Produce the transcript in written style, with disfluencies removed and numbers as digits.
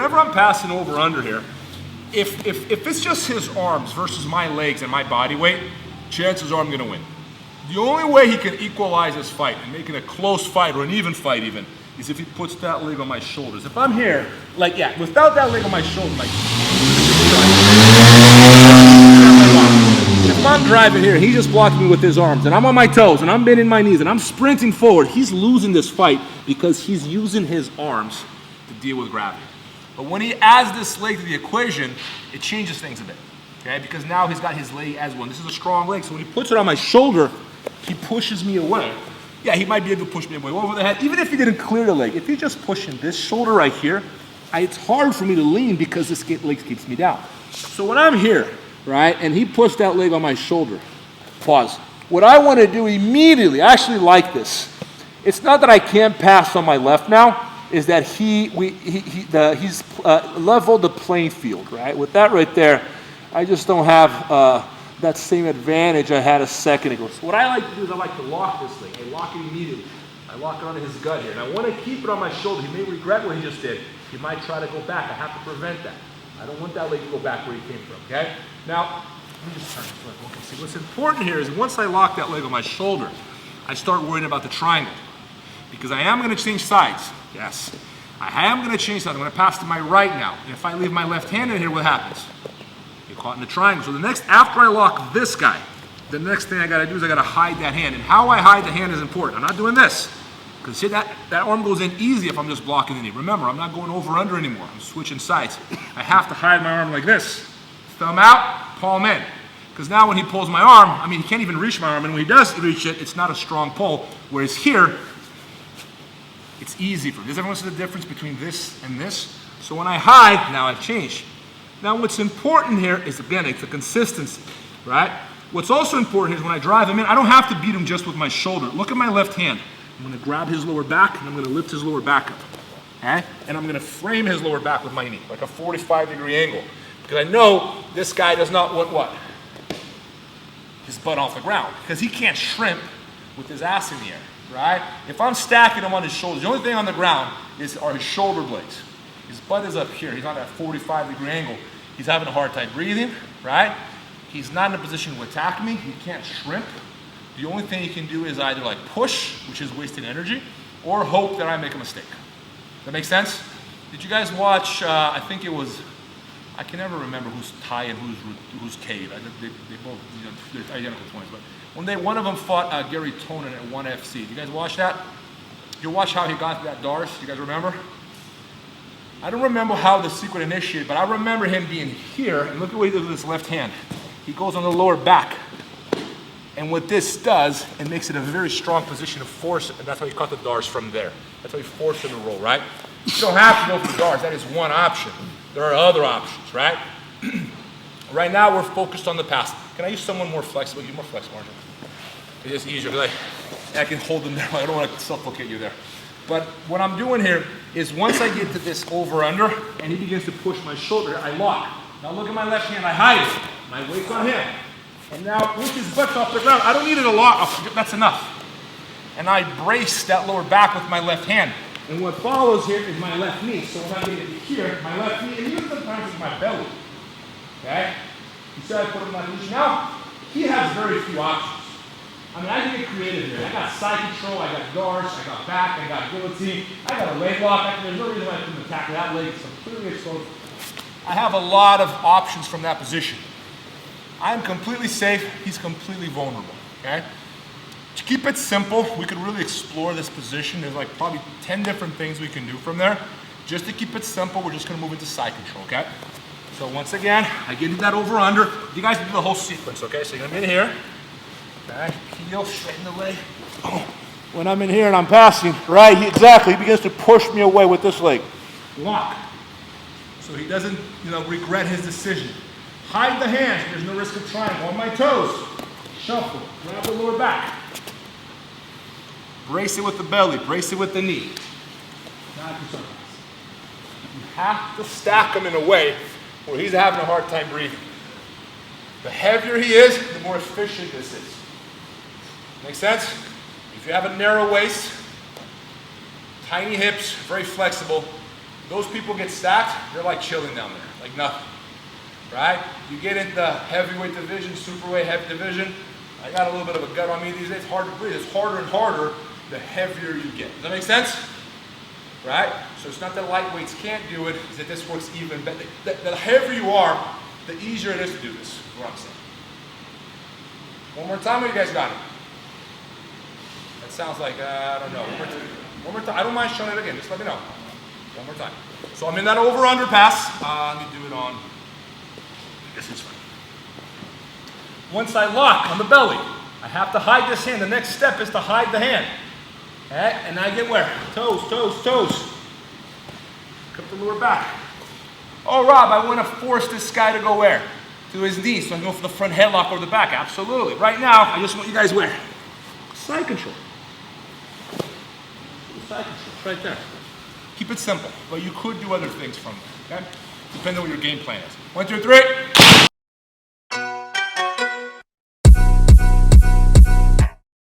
whenever I'm passing over under here, if it's just his arms versus my legs and my body weight, chances are I'm gonna win. The only way he can equalize this fight and make it a close fight or an even fight even is if he puts that leg on my shoulders. If I'm here, like, yeah, without that leg on my shoulder, like, if I'm driving here, he's just blocking me with his arms, and I'm on my toes, and I'm bending my knees, and I'm sprinting forward, he's losing this fight because he's using his arms to deal with gravity. But when he adds this leg to the equation, it changes things a bit, okay? Because now he's got his leg as one. This is a strong leg, so when he puts it on my shoulder, he pushes me away. Yeah, he might be able to push me away over the head, even if he didn't clear the leg. If he's just pushing this shoulder right here, it's hard for me to lean because this leg keeps me down. So when I'm here, right, and he pushed that leg on my shoulder, pause. What I want to do immediately, I actually like this. It's not that I can't pass on my left now, is that he's leveled the playing field, right? With that right there, I just don't have that same advantage I had a second ago. So what I like to do is I like to lock this leg. I lock it immediately. I lock it onto his gut here. And I want to keep it on my shoulder. He may regret what he just did. He might try to go back. I have to prevent that. I don't want that leg to go back where he came from, okay? Now, let me just turn this way. Okay, see, what's important here is once I lock that leg on my shoulder, I start worrying about the triangle. Because I am going to change sides. Yes. I am going to change sides. I'm going to pass to my right now. And if I leave my left hand in here, what happens? You're caught in the triangle. So the next, after I lock this guy, the next thing I got to do is I got to hide that hand. And how I hide the hand is important. I'm not doing this. Because see, that arm goes in easy if I'm just blocking the knee. Remember, I'm not going over under anymore. I'm switching sides. I have to hide my arm like this. Thumb out, palm in. Because now when he pulls my arm, I mean, he can't even reach my arm. And when he does reach it, it's not a strong pull. Whereas here, it's easy for him. Does everyone see the difference between this and this? So when I hide, now I've changed. Now what's important here is, again, it's the consistency, right? What's also important is when I drive him in, I don't have to beat him just with my shoulder. Look at my left hand. I'm going to grab his lower back, and I'm going to lift his lower back up, okay? And I'm going to frame his lower back with my knee, like a 45-degree angle. Because I know this guy does not want what? His butt off the ground. Because he can't shrimp with his ass in the air. Right? If I'm stacking him on his shoulders, the only thing on the ground are his shoulder blades. His butt is up here. He's on that 45-degree angle. He's having a hard time breathing, right? He's not in a position to attack me. He can't shrimp. The only thing he can do is either like push, which is wasting energy, or hope that I make a mistake. That make sense? Did you guys watch, I think it was, I can never remember who's Ty and who's Cade. They both, you know, they're identical twins, but when one of them fought Gary Tonin at 1FC. Did you guys watch that? Did you watch how he got that Dars? Do you guys remember? I don't remember how the secret initiated, but I remember him being here, and look at what he does with his left hand. He goes on the lower back. And what this does, it makes it a very strong position to force it, and that's how he caught the Dars from there. That's how he forced him to roll, right? You don't have to go for the Dars. That is one option. There are other options, right? Right now, we're focused on the pass. Can I use someone more flexible? You're more flexible, aren't you? It's just easier because I can hold them there. I don't want to suffocate you there. But what I'm doing here is once I get to this over-under and he begins to push my shoulder, I lock. Now look at my left hand. I hide it. My weight's on him. And now with his butt off the ground, I don't need it a lot. That's enough. And I brace that lower back with my left hand. And what follows here is my left knee. So when I get here, my left knee, and even sometimes it's my belly. Okay? You see how I put him in that position? Now, he has very few options. I mean, I can get creative here. I got side control, I got guards, I got back, I got guillotine, I got a leg lock. There's no reason why I couldn't attack that leg. It's completely exposed. I have a lot of options from that position. I'm completely safe, he's completely vulnerable, okay? To keep it simple, we could really explore this position. There's like probably 10 different things we can do from there. Just to keep it simple, we're just gonna move into side control, okay? So once again, I get into that over under. You guys can do the whole sequence, okay? So you're gonna be in here. Okay, heel, straighten the leg. Oh. When I'm in here and I'm passing, right, exactly, he begins to push me away with this leg. Lock. So he doesn't, regret his decision. Hide the hands, there's no risk of triangle. On my toes, shuffle, grab the lower back. Brace it with the belly, brace it with the knee. Not to surprise. You have to stack him in a way where he's having a hard time breathing. The heavier he is, the more efficient this is. Make sense? If you have a narrow waist, tiny hips, very flexible, Those people get stacked, they're like chilling down there, like nothing, right? You get into the heavyweight division, superweight heavy division. I got a little bit of a gut on me these days. It's hard to breathe. It's harder and harder the heavier you get. Does that make sense? Right? So it's not that lightweights can't do it, it's that this works even better. The heavier you are, the easier it is to do this, is what I'm saying. One more time, or you guys got it? That sounds like, I don't know. One more time. I don't mind showing it again, just let me know. One more time. So I'm in that over-under pass. Let me do it on, I guess it's fine. Once I lock on the belly, I have to hide this hand. The next step is to hide the hand. Okay? And I get where? Toes, toes, toes. Cup the lower back. Oh, Rob, I want to force this guy to go where? To his knees, so I can go for the front headlock or the back. Absolutely. Right now, I just want you guys where? Side control. Side control, right there. Keep it simple, but you could do other things from there, okay? Depending on what your game plan is. 1, 2, 3.